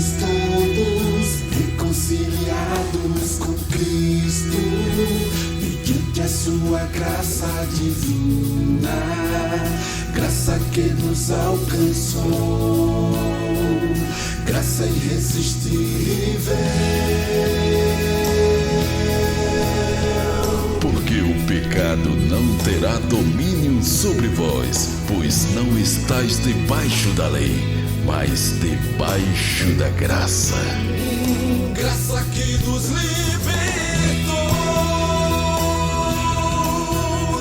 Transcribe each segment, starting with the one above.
Somos todos reconciliados com Cristo, mediante a sua graça divina, graça que nos alcançou, graça irresistível. Porque o pecado não terá domínio sobre vós, pois não estáis debaixo da lei, mas debaixo da graça. Graça que nos libertou,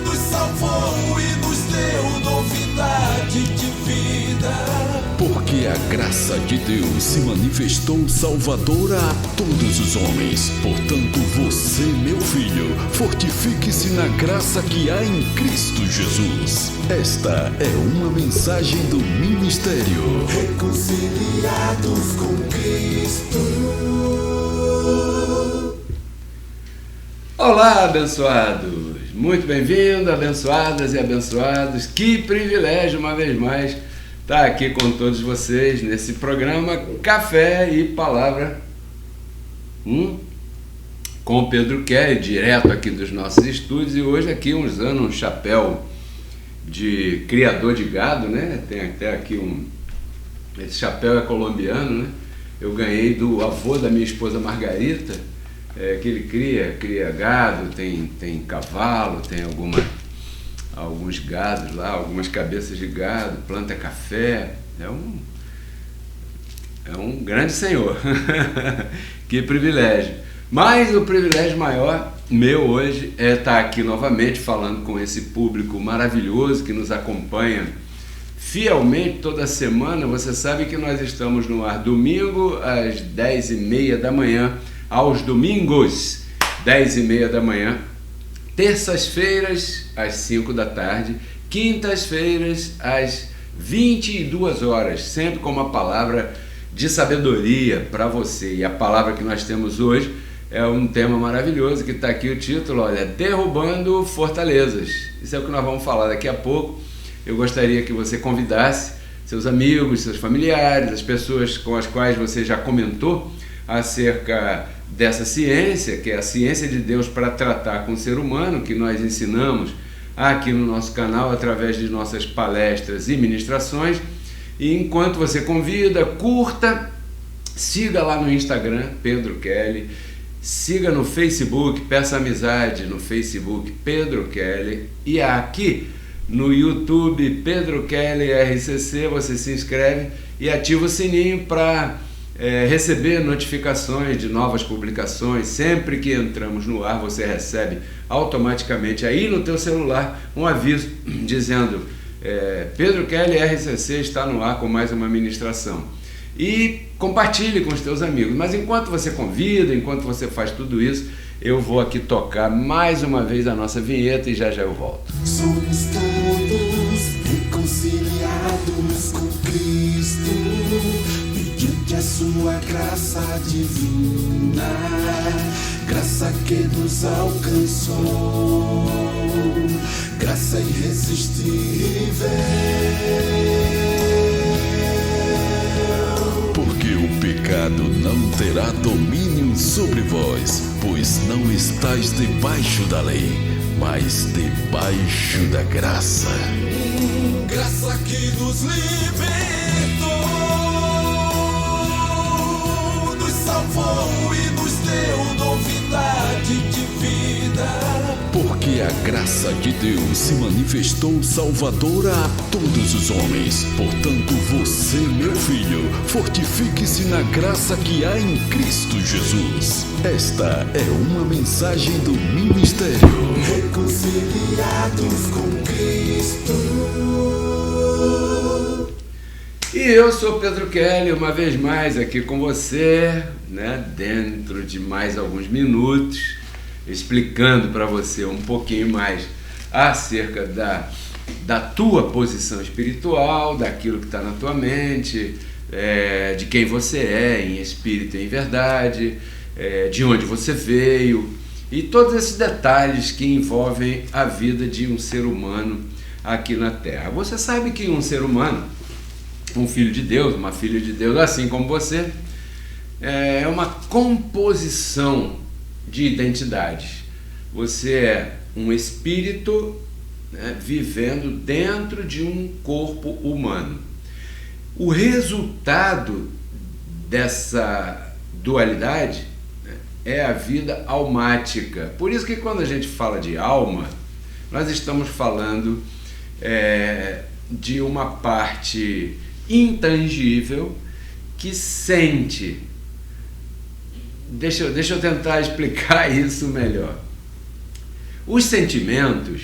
nos salvou e nos deu novidade de vida. Porque a graça de Deus se manifestou salvadora a todos os homens. Portanto, você, meu filho, fortifique-se na graça que há em Cristo Jesus. Esta é uma mensagem do ministério Reconciliados com Cristo. Olá, abençoados! Muito bem-vindo, abençoadas e abençoados. Que privilégio, uma vez mais, estar aqui com todos vocês nesse programa Café e Palavra com o Pedro Kelly, direto aqui dos nossos estúdios, e hoje aqui usando um chapéu de criador de gado, né? Tem até aqui esse chapéu é colombiano, né? Eu ganhei do avô da minha esposa Margarita, que ele cria gado, tem cavalo, tem alguns gados lá, algumas cabeças de gado, planta café. É um grande senhor. Que privilégio. Mas o privilégio maior meu hoje é estar aqui novamente falando com esse público maravilhoso que nos acompanha fielmente toda semana. Você sabe que nós estamos no ar domingo às 10h30 da manhã, aos domingos, 10h30 da manhã, terças-feiras às 5 da tarde, quintas-feiras às 22 horas, sempre com uma palavra de sabedoria para você. E a palavra que nós temos hoje é um tema maravilhoso, que está aqui o título, olha, Derrubando Fortalezas. Isso é o que nós vamos falar daqui a pouco. Eu gostaria que você convidasse seus amigos, seus familiares, as pessoas com as quais você já comentou acerca dessa ciência, que é a ciência de Deus para tratar com o ser humano, que nós ensinamos aqui no nosso canal através de nossas palestras e ministrações. E enquanto você convida, curta, siga lá no Instagram, Pedro Kelly, siga no Facebook, peça amizade no Facebook, Pedro Kelly, e aqui no YouTube, Pedro Kelly RCC, você se inscreve e ativa o sininho para receber notificações de novas publicações. Sempre que entramos no ar, você recebe automaticamente aí no teu celular um aviso dizendo Pedro Kelly RCC está no ar com mais uma ministração. E compartilhe com os teus amigos. Mas enquanto você convida, enquanto você faz tudo isso, eu vou aqui tocar mais uma vez a nossa vinheta e já eu volto. Somos todos reconciliados com Cristo, mediante a sua graça divina, graça que nos alcançou, graça irresistível. Porque o pecado não terá domínio sobre vós, pois não estáis debaixo da lei, mas debaixo da graça. Graça que nos libertou, nos salvou e nos deu novidade de vida. Porque a graça de Deus se manifestou salvadora a todos os homens. Portanto, você, meu filho, fortifique-se na graça que há em Cristo Jesus. Esta é uma mensagem do ministério Reconciliados com Cristo. E eu sou Pedro Kelly, uma vez mais aqui com você, né, dentro de mais alguns minutos, explicando para você um pouquinho mais acerca da tua posição espiritual, daquilo que está na tua mente, de quem você é em espírito e em verdade, de onde você veio, e todos esses detalhes que envolvem a vida de um ser humano aqui na Terra. Você sabe que um ser humano, um filho de Deus, uma filha de Deus, assim como você, é uma composição de identidades. Você é um espírito, né, vivendo dentro de um corpo humano. O resultado dessa dualidade, né, é a vida almática. Por isso que quando a gente fala de alma, nós estamos falando de uma parte intangível que sente. Deixa eu tentar explicar isso melhor. Os sentimentos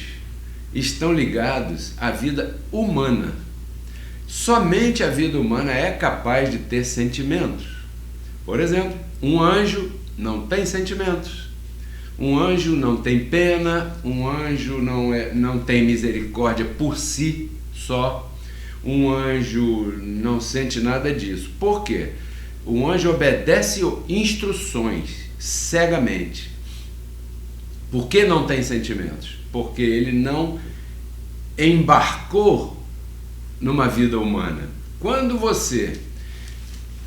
estão ligados à vida humana. Somente a vida humana é capaz de ter sentimentos. Por exemplo, um anjo não tem sentimentos. Um anjo não tem pena, um anjo não tem misericórdia por si só. Um anjo não sente nada disso. Por quê? O anjo obedece instruções cegamente. Por que não tem sentimentos? Porque ele não embarcou numa vida humana. Quando você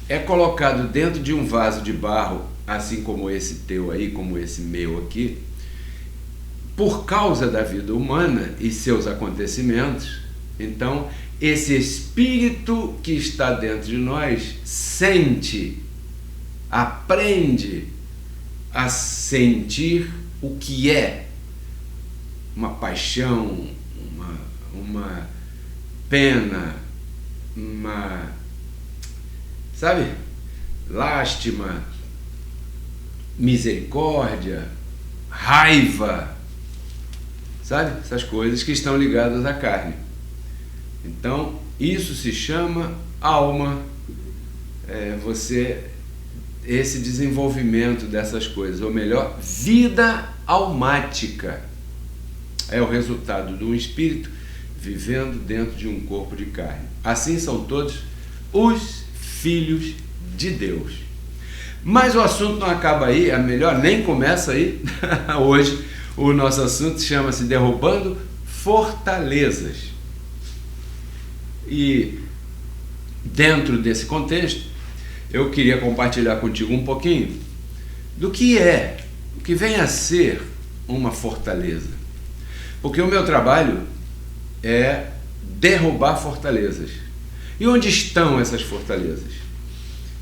é colocado dentro de um vaso de barro, assim como esse teu aí, como esse meu aqui, por causa da vida humana e seus acontecimentos, então esse espírito que está dentro de nós sente, aprende a sentir o que é uma paixão, uma pena, sabe, lástima, misericórdia, raiva, sabe, essas coisas que estão ligadas à carne. Então isso se chama alma. Esse desenvolvimento dessas coisas, ou melhor, vida almática, é o resultado de um espírito vivendo dentro de um corpo de carne. Assim são todos os filhos de Deus. Mas o assunto não acaba aí, é melhor nem começa aí. Hoje o nosso assunto chama-se Derrubando Fortalezas. E dentro desse contexto, eu queria compartilhar contigo um pouquinho do que vem a ser uma fortaleza. Porque o meu trabalho é derrubar fortalezas. E onde estão essas fortalezas?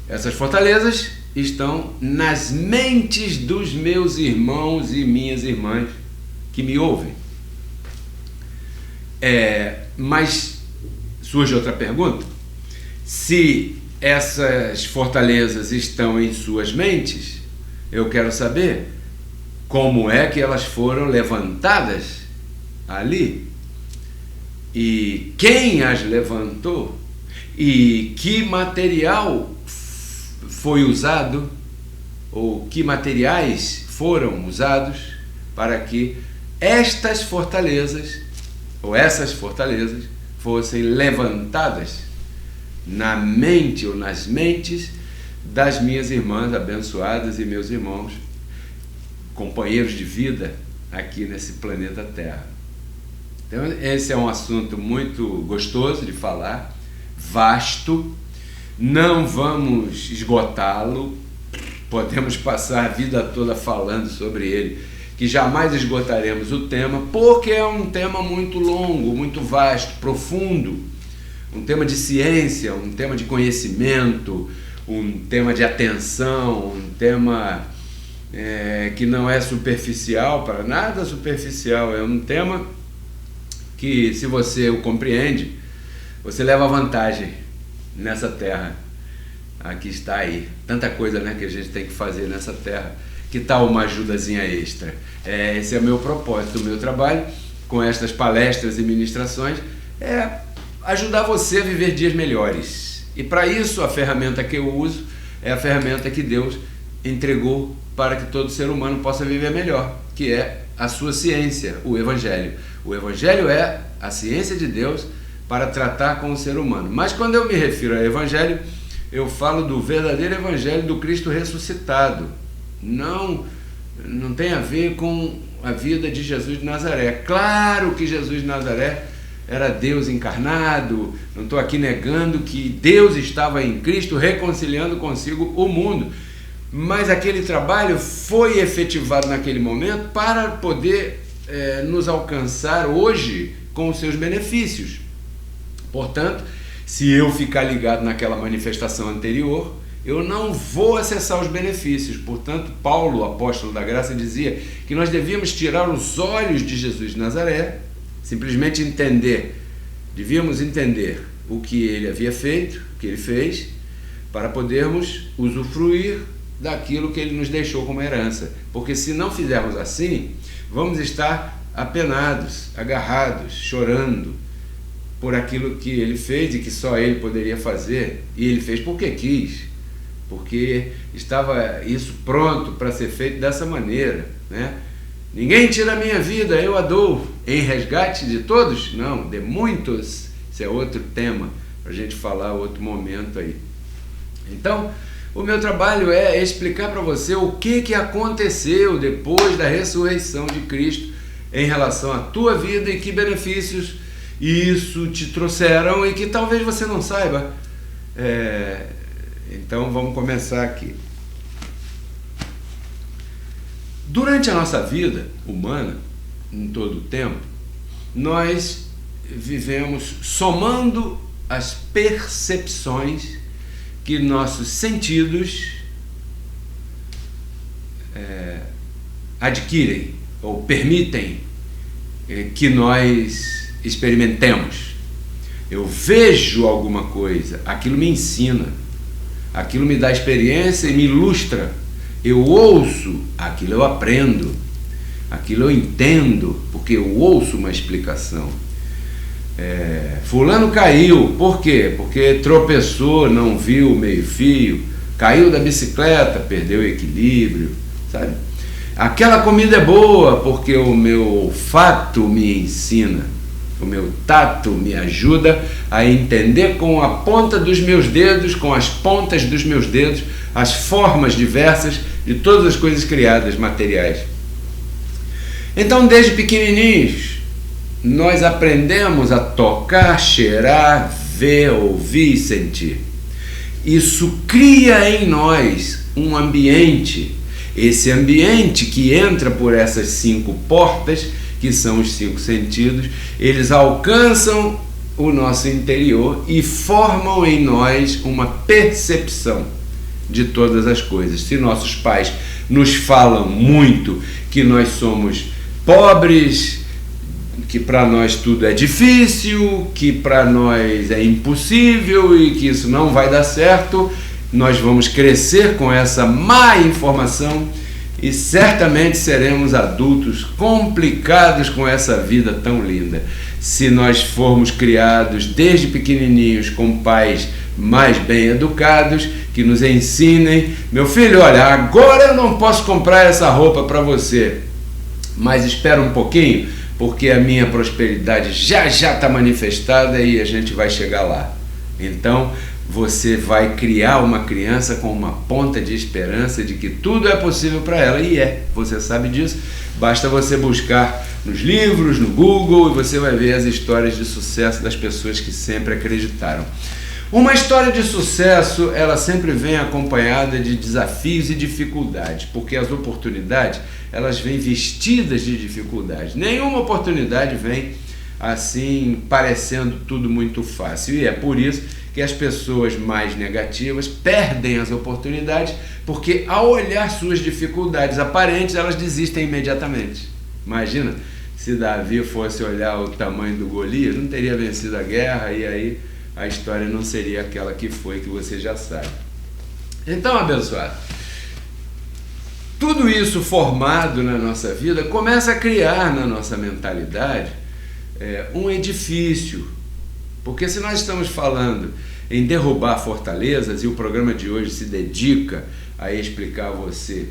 Essas fortalezas estão nas mentes dos meus irmãos e minhas irmãs que me ouvem. Mas surge outra pergunta: se essas fortalezas estão em suas mentes, eu quero saber como é que elas foram levantadas ali, e quem as levantou, e que material foi usado, ou que materiais foram usados para que estas fortalezas, ou essas fortalezas, fossem levantadas na mente ou nas mentes das minhas irmãs abençoadas e meus irmãos, companheiros de vida aqui nesse planeta Terra. Então esse é um assunto muito gostoso de falar, vasto, não vamos esgotá-lo, podemos passar a vida toda falando sobre ele, que jamais esgotaremos o tema, porque é um tema muito longo, muito vasto, profundo, um tema de ciência, um tema de conhecimento, um tema de atenção, um tema que não é superficial, para nada superficial, é um tema que, se você o compreende, você leva vantagem nessa terra. Aqui está aí, tanta coisa, né, que a gente tem que fazer nessa terra. Que tal uma ajudazinha extra? Esse é o meu propósito, o meu trabalho com estas palestras e ministrações é ajudar você a viver dias melhores. E para isso a ferramenta que eu uso é a ferramenta que Deus entregou para que todo ser humano possa viver melhor, que é a sua ciência, o Evangelho. O Evangelho é a ciência de Deus para tratar com o ser humano. Mas quando eu me refiro ao Evangelho, eu falo do verdadeiro Evangelho do Cristo ressuscitado. Não tem a ver com a vida de Jesus de Nazaré. Claro que Jesus de Nazaré era Deus encarnado, não estou aqui negando que Deus estava em Cristo reconciliando consigo o mundo, mas aquele trabalho foi efetivado naquele momento para poder nos alcançar hoje com os seus benefícios. Portanto, se eu ficar ligado naquela manifestação anterior, eu não vou acessar os benefícios. Portanto, Paulo, apóstolo da graça, dizia que nós devíamos tirar os olhos de Jesus de Nazaré, simplesmente devíamos entender o que ele havia feito, o que ele fez, para podermos usufruir daquilo que ele nos deixou como herança. Porque se não fizermos assim, vamos estar apenados, agarrados, chorando por aquilo que ele fez e que só ele poderia fazer. E ele fez porque quis, porque estava isso pronto para ser feito dessa maneira, né? Ninguém tira a minha vida, eu a dou em resgate de todos? Não, de muitos. Isso é outro tema para a gente falar outro momento aí. Então, o meu trabalho é explicar para você o que aconteceu depois da ressurreição de Cristo em relação à tua vida e que benefícios isso te trouxeram e que talvez você não saiba. Então vamos começar aqui. Durante a nossa vida humana, em todo o tempo, nós vivemos somando as percepções que nossos sentidos adquirem ou permitem que nós experimentemos. Eu vejo alguma coisa, aquilo me ensina, aquilo me dá experiência e me ilustra. Eu ouço, aquilo eu aprendo, aquilo eu entendo, porque eu ouço uma explicação. Fulano caiu, por quê? Porque tropeçou, não viu o meio-fio, caiu da bicicleta, perdeu o equilíbrio, sabe? Aquela comida é boa porque o meu olfato me ensina, o meu tato me ajuda a entender com a ponta dos meus dedos, com as pontas dos meus dedos, as formas diversas de todas as coisas criadas, materiais. Então, desde pequenininhos, nós aprendemos a tocar, cheirar, ver, ouvir e sentir. Isso cria em nós um ambiente. Esse ambiente que entra por essas 5 portas, que são os 5 sentidos, eles alcançam o nosso interior e formam em nós uma percepção de todas as coisas. Se nossos pais nos falam muito que nós somos pobres, que para nós tudo é difícil, que para nós é impossível e que isso não vai dar certo, nós vamos crescer com essa má informação e certamente seremos adultos complicados com essa vida tão linda. Se nós formos criados desde pequenininhos com pais mais bem educados, que nos ensinem: meu filho, olha, agora eu não posso comprar essa roupa para você, mas espera um pouquinho, porque a minha prosperidade já está manifestada e a gente vai chegar lá. Então, você vai criar uma criança com uma ponta de esperança de que tudo é possível para ela, e você sabe disso, basta você buscar nos livros, no Google, e você vai ver as histórias de sucesso das pessoas que sempre acreditaram. Uma história de sucesso, ela sempre vem acompanhada de desafios e dificuldades, porque as oportunidades, elas vêm vestidas de dificuldades. Nenhuma oportunidade vem assim, parecendo tudo muito fácil, e é por isso que as pessoas mais negativas perdem as oportunidades, porque ao olhar suas dificuldades aparentes, elas desistem imediatamente. Imagina se Davi fosse olhar o tamanho do Golias, não teria vencido a guerra, e aí a história não seria aquela que foi, que você já sabe. Então, abençoado, tudo isso formado na nossa vida começa a criar na nossa mentalidade um edifício. Porque se nós estamos falando em derrubar fortalezas, e o programa de hoje se dedica a explicar a você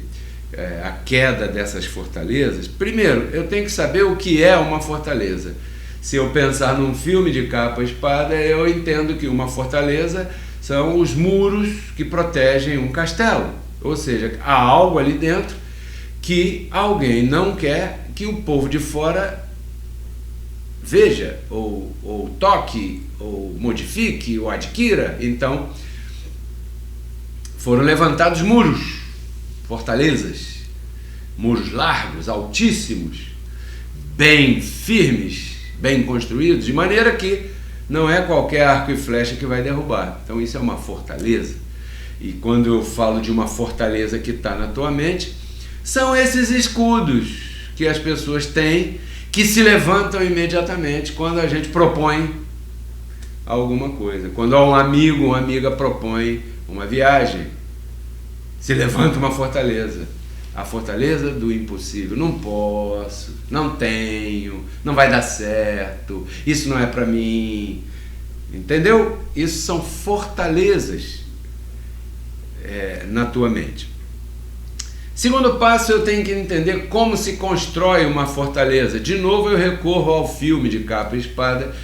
a queda dessas fortalezas, primeiro eu tenho que saber o que é uma fortaleza. Se eu pensar num filme de capa e espada, eu entendo que uma fortaleza são os muros que protegem um castelo. Ou seja, há algo ali dentro que alguém não quer que o povo de fora veja, ou toque, ou modifique, ou adquira. Então, foram levantados muros, fortalezas, muros largos, altíssimos, bem firmes, bem construídos, de maneira que não é qualquer arco e flecha que vai derrubar. Então isso é uma fortaleza. E quando eu falo de uma fortaleza que está na tua mente, são esses escudos que as pessoas têm, que se levantam imediatamente quando a gente propõe alguma coisa. Quando um amigo ou uma amiga propõe uma viagem, se levanta uma fortaleza. A fortaleza do impossível. Não posso, não tenho, não vai dar certo, isso não é para mim. Entendeu? Isso são fortalezas na tua mente. Segundo passo, eu tenho que entender como se constrói uma fortaleza. De novo, eu recorro ao filme de capa e espada.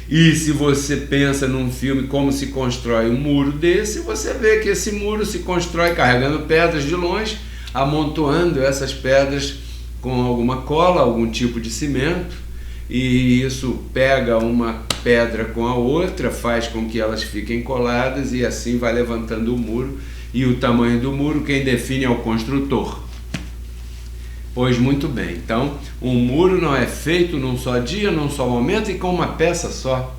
E se você pensa num filme como se constrói um muro desse, você vê que esse muro se constrói carregando pedras de longe, amontoando essas pedras com alguma cola, algum tipo de cimento, e isso pega uma pedra com a outra, faz com que elas fiquem coladas e assim vai levantando o muro. E o tamanho do muro quem define é o construtor. Pois muito bem, então um muro não é feito num só dia, num só momento e com uma peça só.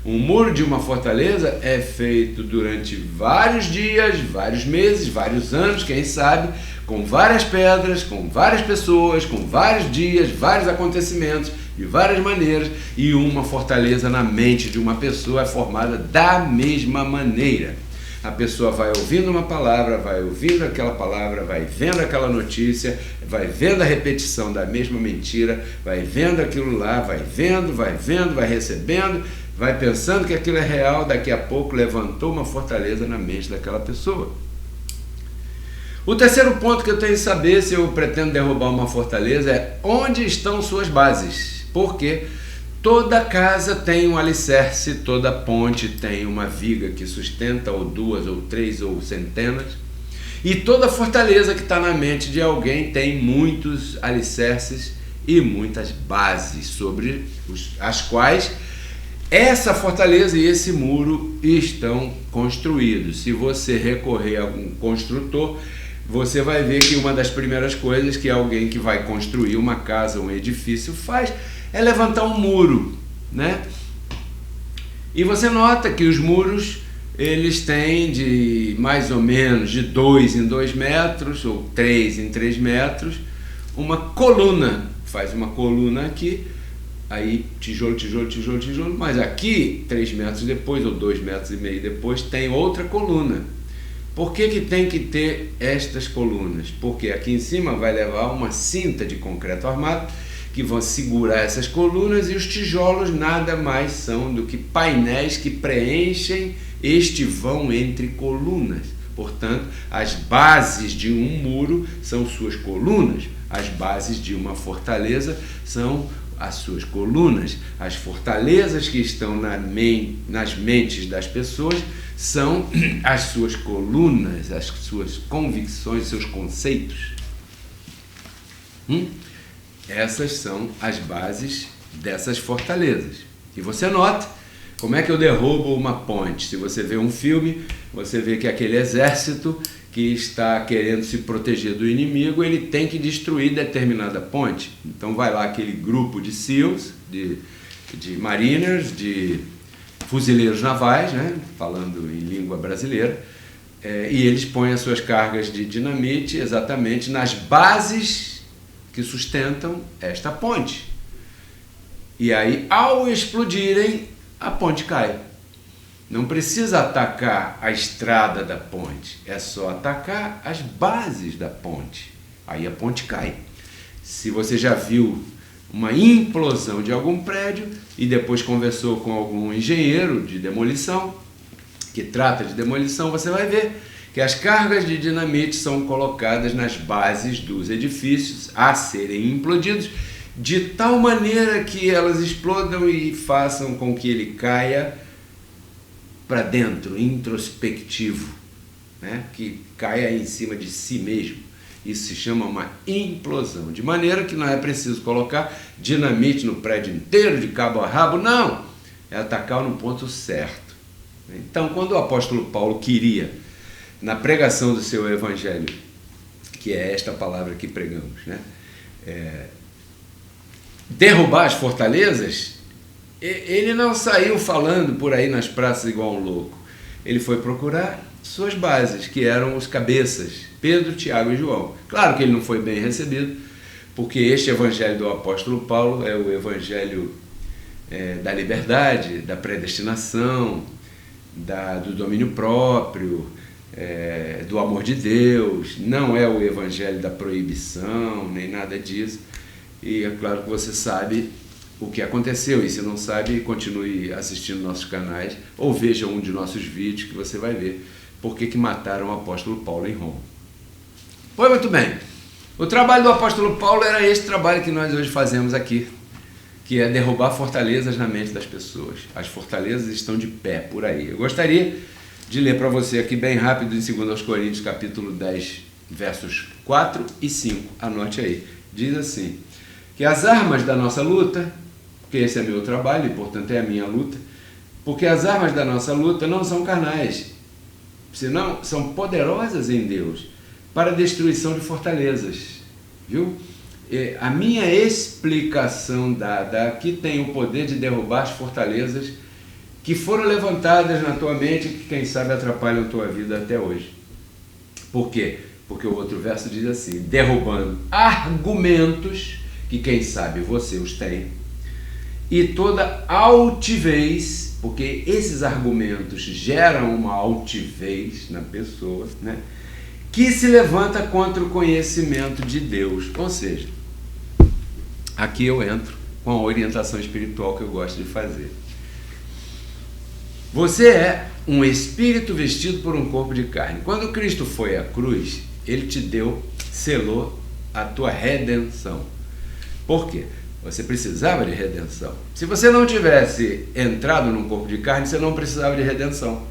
Um muro de uma fortaleza é feito durante vários dias, vários meses, vários anos, quem sabe, com várias pedras, com várias pessoas, com vários dias, vários acontecimentos, de várias maneiras, e uma fortaleza na mente de uma pessoa é formada da mesma maneira. A pessoa vai ouvindo uma palavra, vai ouvindo aquela palavra, vai vendo aquela notícia, vai vendo a repetição da mesma mentira, vai vendo aquilo lá, vai vendo, vai recebendo, vai pensando que aquilo é real, daqui a pouco levantou uma fortaleza na mente daquela pessoa. O terceiro ponto que eu tenho que saber se eu pretendo derrubar uma fortaleza é onde estão suas bases. Porque toda casa tem um alicerce, toda ponte tem uma viga que sustenta, ou duas, ou três, ou centenas. E toda fortaleza que está na mente de alguém tem muitos alicerces e muitas bases sobre as quais essa fortaleza e esse muro estão construídos. Se você recorrer a um construtor, você vai ver que uma das primeiras coisas que alguém que vai construir uma casa, um edifício faz é levantar um muro, né? E você nota que os muros, eles têm de mais ou menos de 2 em 2 metros ou 3 em 3 metros, uma coluna, faz uma coluna aqui, aí tijolo, tijolo, tijolo, tijolo, mas aqui 3 metros depois ou 2,5 metros depois tem outra coluna. Por que que tem que ter estas colunas? Porque aqui em cima vai levar uma cinta de concreto armado que vão segurar essas colunas, e os tijolos nada mais são do que painéis que preenchem este vão entre colunas. Portanto, as bases de um muro são suas colunas, as bases de uma fortaleza são as suas colunas. As fortalezas que estão nas mentes das pessoas são as suas colunas, as suas convicções, seus conceitos. Essas são as bases dessas fortalezas. E você nota como é que eu derrubo uma ponte. Se você vê um filme, você vê que aquele exército que está querendo se proteger do inimigo, ele tem que destruir determinada ponte. Então vai lá aquele grupo de SEALs, de mariners, de fuzileiros navais, né? Falando em língua brasileira, e eles põem as suas cargas de dinamite exatamente nas bases que sustentam esta ponte. E aí, ao explodirem, a ponte cai. Não precisa atacar a estrada da ponte, é só atacar as bases da ponte. Aí a ponte cai. Se você já viu uma implosão de algum prédio e depois conversou com algum engenheiro de demolição, que trata de demolição, você vai ver que as cargas de dinamite são colocadas nas bases dos edifícios a serem implodidos, de tal maneira que elas explodam e façam com que ele caia para dentro, introspectivo, né? Que caia em cima de si mesmo. Isso se chama uma implosão. De maneira que não é preciso colocar dinamite no prédio inteiro, de cabo a rabo, não. É atacar no ponto certo. Então, quando o apóstolo Paulo queria, na pregação do seu evangelho, que é esta palavra que pregamos, né? Derrubar as fortalezas, ele não saiu falando por aí nas praças igual um louco. Ele foi procurar suas bases, que eram os cabeças, Pedro, Tiago e João. Claro que ele não foi bem recebido, porque este evangelho do apóstolo Paulo é o evangelho da liberdade, da predestinação, do domínio próprio, do amor de Deus. Não é o evangelho da proibição, nem nada disso. E é claro que você sabe o que aconteceu, e se não sabe, continue assistindo nossos canais ou veja um de nossos vídeos que você vai ver por que mataram o apóstolo Paulo em Roma. Pois muito bem, o trabalho do apóstolo Paulo era este trabalho que nós hoje fazemos aqui, que é derrubar fortalezas na mente das pessoas. As fortalezas estão de pé por aí. Eu gostaria de ler para você aqui bem rápido em 2 Coríntios capítulo 10, versos 4 e 5, anote aí, diz assim: que as armas da nossa luta, porque esse é meu trabalho e portanto é a minha luta, porque as armas da nossa luta não são carnais, senão são poderosas em Deus para a destruição de fortalezas, viu? A minha explicação dada aqui tem o poder de derrubar as fortalezas que foram levantadas na tua mente e que quem sabe atrapalham a tua vida até hoje. Por quê? Porque o outro verso diz assim: derrubando argumentos que quem sabe você os tem, e toda altivez, porque esses argumentos geram uma altivez na pessoa, né, que se levanta contra o conhecimento de Deus. Ou seja, aqui eu entro com a orientação espiritual que eu gosto de fazer. Você é um espírito vestido por um corpo de carne. Quando Cristo foi à cruz, ele te selou a tua redenção. Por quê? Você precisava de redenção. Se você não tivesse entrado num corpo de carne, você não precisava de redenção.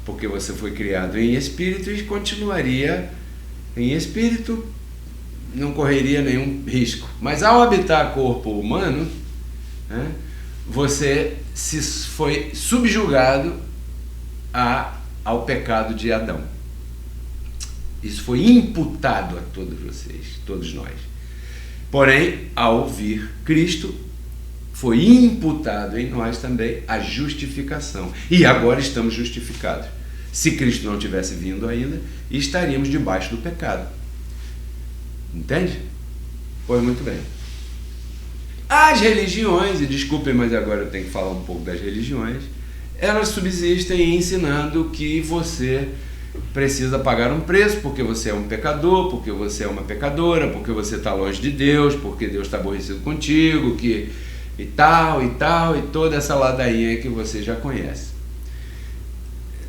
Porque você foi criado em espírito e continuaria em espírito, não correria nenhum risco. Mas ao habitar corpo humano, né, você foi subjugado ao pecado de Adão. Isso foi imputado a todos vocês, todos nós. Porém, ao vir Cristo, foi imputado em nós também a justificação. E agora estamos justificados. Se Cristo não tivesse vindo ainda, estaríamos debaixo do pecado. Entende? Pois muito bem. As religiões, e desculpem, mas agora eu tenho que falar um pouco das religiões, elas subsistem ensinando que você precisa pagar um preço porque você é um pecador, porque você é uma pecadora, porque você está longe de Deus, porque Deus está aborrecido contigo, e tal, e toda essa ladainha que você já conhece.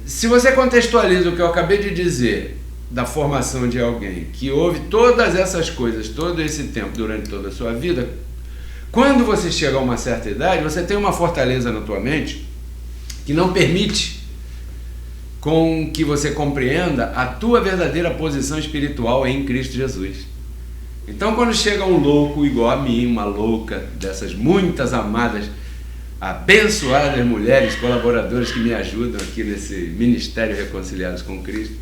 Se você contextualiza o que eu acabei de dizer da formação de alguém que ouve todas essas coisas todo esse tempo durante toda a sua vida, quando você chega a uma certa idade, você tem uma fortaleza na tua mente que não permite com que você compreenda a tua verdadeira posição espiritual em Cristo Jesus. Então, quando chega um louco igual a mim, uma louca dessas muitas amadas, abençoadas mulheres colaboradoras que me ajudam aqui nesse ministério Reconciliados com Cristo,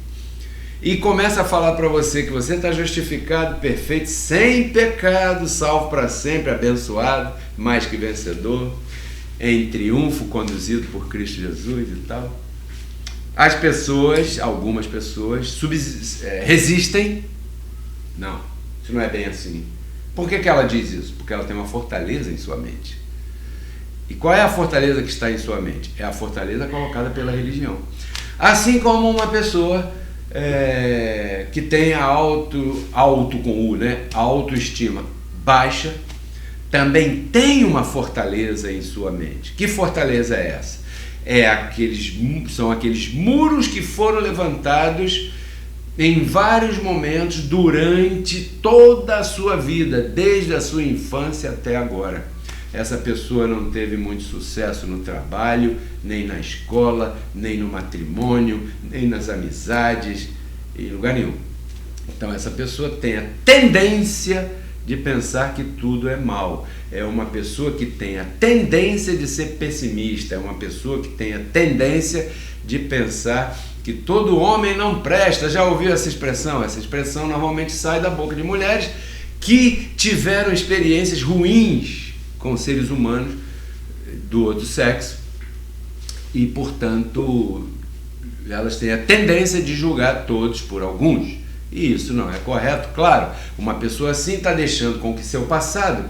e começa a falar para você que você está justificado, perfeito, sem pecado, salvo para sempre, abençoado, mais que vencedor, em triunfo, conduzido por Cristo Jesus e tal. As pessoas, algumas pessoas, resistem. Não, isso não é bem assim. Por que ela diz isso? Porque ela tem uma fortaleza em sua mente. E qual é a fortaleza que está em sua mente? É a fortaleza colocada pela religião. Assim como uma pessoa que tem a autoestima baixa, também tem uma fortaleza em sua mente. Que fortaleza é essa? São aqueles muros que foram levantados em vários momentos durante toda a sua vida, desde a sua infância até agora. Essa pessoa não teve muito sucesso no trabalho, nem na escola, nem no matrimônio, nem nas amizades, em lugar nenhum. Então essa pessoa tem a tendência de pensar que tudo é mal. É uma pessoa que tem a tendência de ser pessimista, é uma pessoa que tem a tendência de pensar que todo homem não presta. Já ouviu essa expressão? Essa expressão normalmente sai da boca de mulheres que tiveram experiências ruins com seres humanos do outro sexo e, portanto, elas têm a tendência de julgar todos por alguns. E isso não é correto, claro. Uma pessoa assim está deixando com que seu passado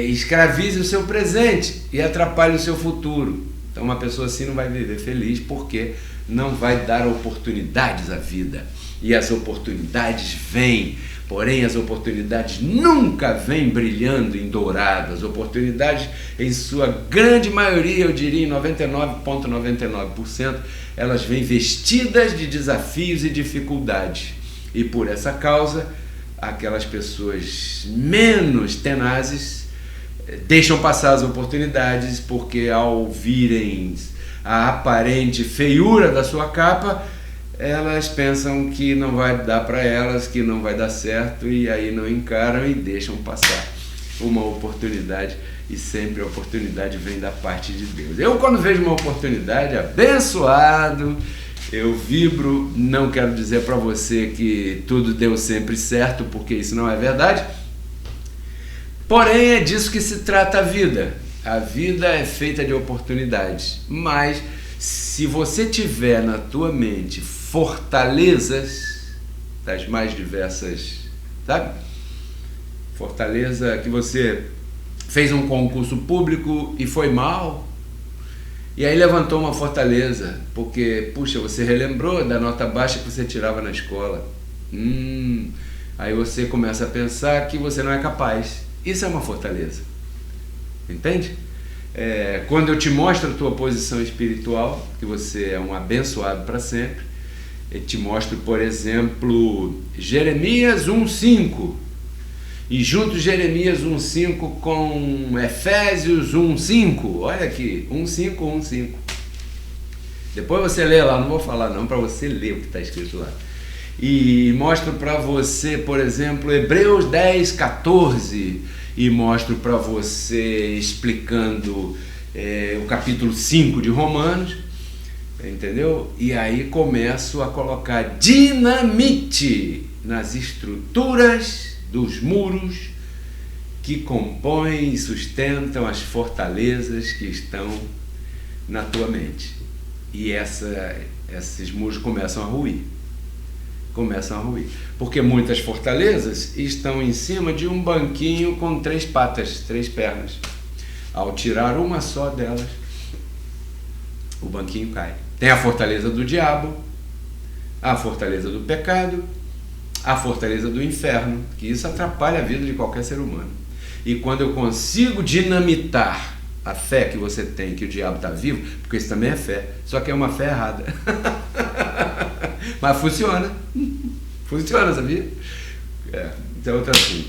escravize o seu presente e atrapalhe o seu futuro. Então uma pessoa assim não vai viver feliz porque não vai dar oportunidades à vida. E as oportunidades vêm, porém as oportunidades nunca vêm brilhando em dourado. As oportunidades, em sua grande maioria, eu diria em 99,99%, elas vêm vestidas de desafios e dificuldades. E por essa causa, aquelas pessoas menos tenazes deixam passar as oportunidades, porque ao virem a aparente feiura da sua capa, elas pensam que não vai dar para elas, que não vai dar certo, e aí não encaram e deixam passar uma oportunidade, e sempre a oportunidade vem da parte de Deus. Eu, quando vejo uma oportunidade, abençoado, eu vibro. Não quero dizer para você que tudo deu sempre certo, porque isso não é verdade. Porém, é disso que se trata a vida. A vida é feita de oportunidades. Mas, se você tiver na tua mente fortalezas das mais diversas, sabe? Fortaleza que você fez um concurso público e foi mal, e aí levantou uma fortaleza, porque, puxa, você relembrou da nota baixa que você tirava na escola. Aí você começa a pensar que você não é capaz. Isso é uma fortaleza. Entende? Quando eu te mostro a tua posição espiritual, que você é um abençoado para sempre, eu te mostro, por exemplo, Jeremias 1,5. E junto Jeremias 1,5 com Efésios 1,5. Olha aqui, 1,5, 1,5. Depois você lê lá, não vou falar não, para você ler o que está escrito lá. E mostro para você, por exemplo, Hebreus 10, 14. E mostro para você explicando o capítulo 5 de Romanos. Entendeu? E aí começo a colocar dinamite nas estruturas dos muros que compõem e sustentam as fortalezas que estão na tua mente. E esses muros começam a ruir. Porque muitas fortalezas estão em cima de um banquinho com 3 patas, 3 pernas. Ao tirar uma só delas, o banquinho cai. Tem a fortaleza do diabo, a fortaleza do pecado, a fortaleza do inferno, que isso atrapalha a vida de qualquer ser humano. E quando eu consigo dinamitar a fé que você tem, que o diabo está vivo, porque isso também é fé, só que é uma fé errada. Mas funciona. Funciona, sabia? Então é outro assunto.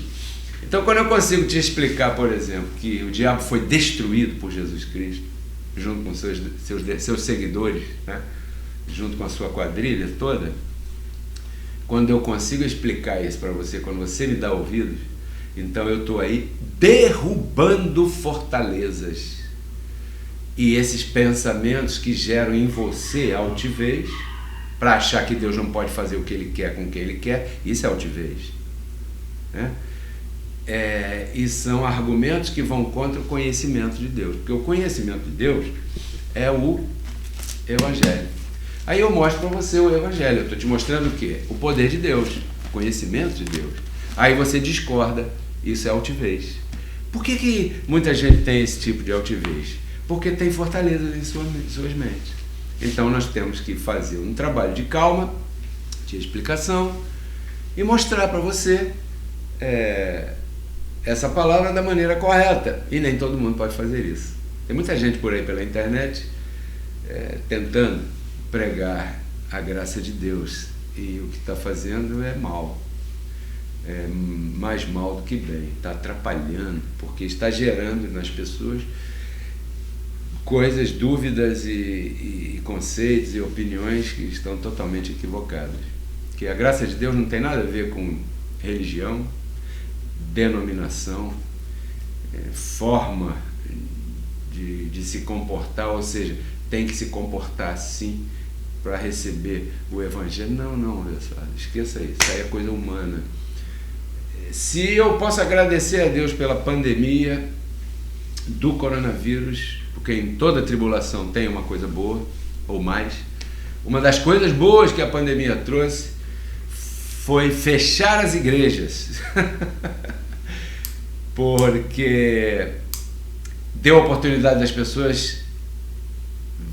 Então, quando eu consigo te explicar, por exemplo, que o diabo foi destruído por Jesus Cristo, junto com seus seguidores, né? Junto com a sua quadrilha toda, quando eu consigo explicar isso para você, quando você me dá ouvidos, então eu estou aí derrubando fortalezas. E esses pensamentos que geram em você altivez, para achar que Deus não pode fazer o que Ele quer com quem Ele quer, isso é altivez. Né? E são argumentos que vão contra o conhecimento de Deus, porque o conhecimento de Deus é o Evangelho. Aí eu mostro para você o Evangelho, eu estou te mostrando o quê? O poder de Deus, o conhecimento de Deus. Aí você discorda, isso é altivez. Por que muita gente tem esse tipo de altivez? Porque tem fortalezas em suas mentes. Então nós temos que fazer um trabalho de calma, de explicação, e mostrar para você essa palavra da maneira correta. E nem todo mundo pode fazer isso. Tem muita gente por aí pela internet tentando pregar a graça de Deus, e o que está fazendo é mal, mais mal do que bem, está atrapalhando, porque está gerando nas pessoas coisas, dúvidas e conceitos e opiniões que estão totalmente equivocadas. que a graça de Deus não tem nada a ver com religião, denominação, forma de se comportar, ou seja, tem que se comportar assim para receber o Evangelho. Não, pessoal, esqueça isso, isso aí é coisa humana. Se eu posso agradecer a Deus pela pandemia do coronavírus, porque em toda tribulação tem uma coisa boa, ou mais, uma das coisas boas que a pandemia trouxe foi fechar as igrejas, porque deu a oportunidade das pessoas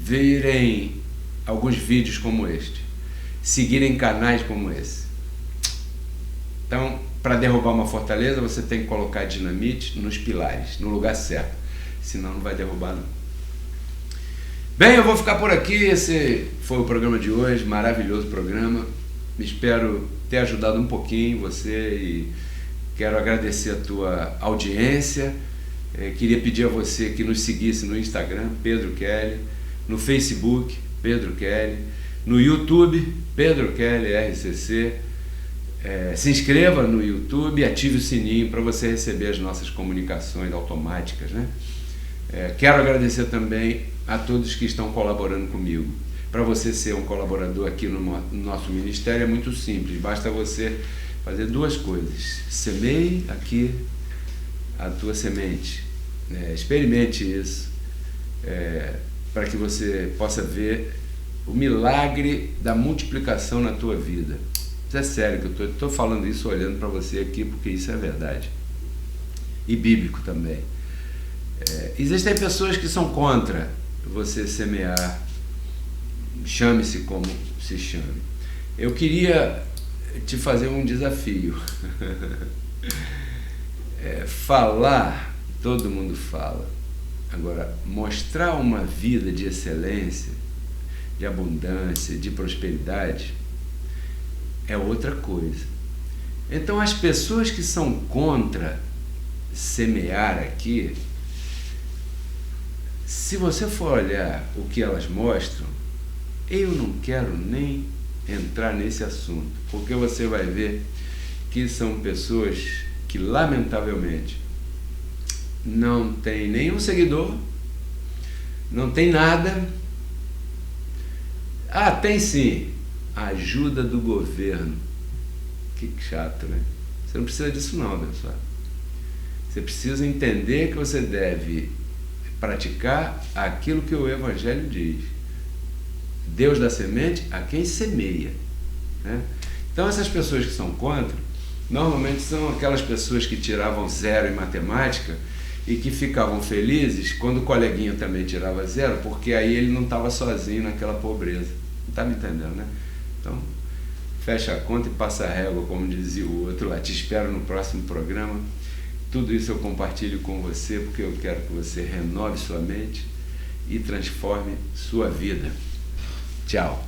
verem alguns vídeos como este, seguirem canais como esse. Então, para derrubar uma fortaleza, você tem que colocar dinamite nos pilares, no lugar certo, senão não vai derrubar não. Bem, eu vou ficar por aqui. Esse foi o programa de hoje, maravilhoso programa. Espero ter ajudado um pouquinho você e quero agradecer a tua audiência. Queria pedir a você que nos seguisse no Instagram, Pedro Kelly, no Facebook, Pedro Kelly, no YouTube, Pedro Kelly RCC. Se inscreva no YouTube e ative o sininho para você receber as nossas comunicações automáticas, né? Quero agradecer também a todos que estão colaborando comigo. Para você ser um colaborador aqui no nosso ministério é muito simples, basta você fazer duas coisas: semeie aqui a tua semente, experimente isso, para que você possa ver o milagre da multiplicação na tua vida. Isso é sério, que eu estou falando isso olhando para você aqui, porque isso é verdade. E bíblico também. Existem pessoas que são contra você semear, chame-se como se chame. Eu queria te fazer um desafio. Falar, todo mundo fala. Agora, mostrar uma vida de excelência, de abundância, de prosperidade, é outra coisa. Então, as pessoas que são contra semear aqui, se você for olhar o que elas mostram, eu não quero nem entrar nesse assunto, porque você vai ver que são pessoas que, lamentavelmente, não tem nenhum seguidor, não tem nada. Tem sim, a ajuda do governo. Que chato, né? Você não precisa disso não, pessoal. Você precisa entender que você deve praticar aquilo que o Evangelho diz. Deus dá semente a quem semeia, né? Então essas pessoas que são contra, normalmente são aquelas pessoas que tiravam 0 em matemática e que ficavam felizes quando o coleguinha também tirava 0, porque aí ele não estava sozinho naquela pobreza. Não está me entendendo, né? Então, fecha a conta e passa a régua, como dizia o outro lá. Te espero no próximo programa. Tudo isso eu compartilho com você, porque eu quero que você renove sua mente e transforme sua vida. Tchau.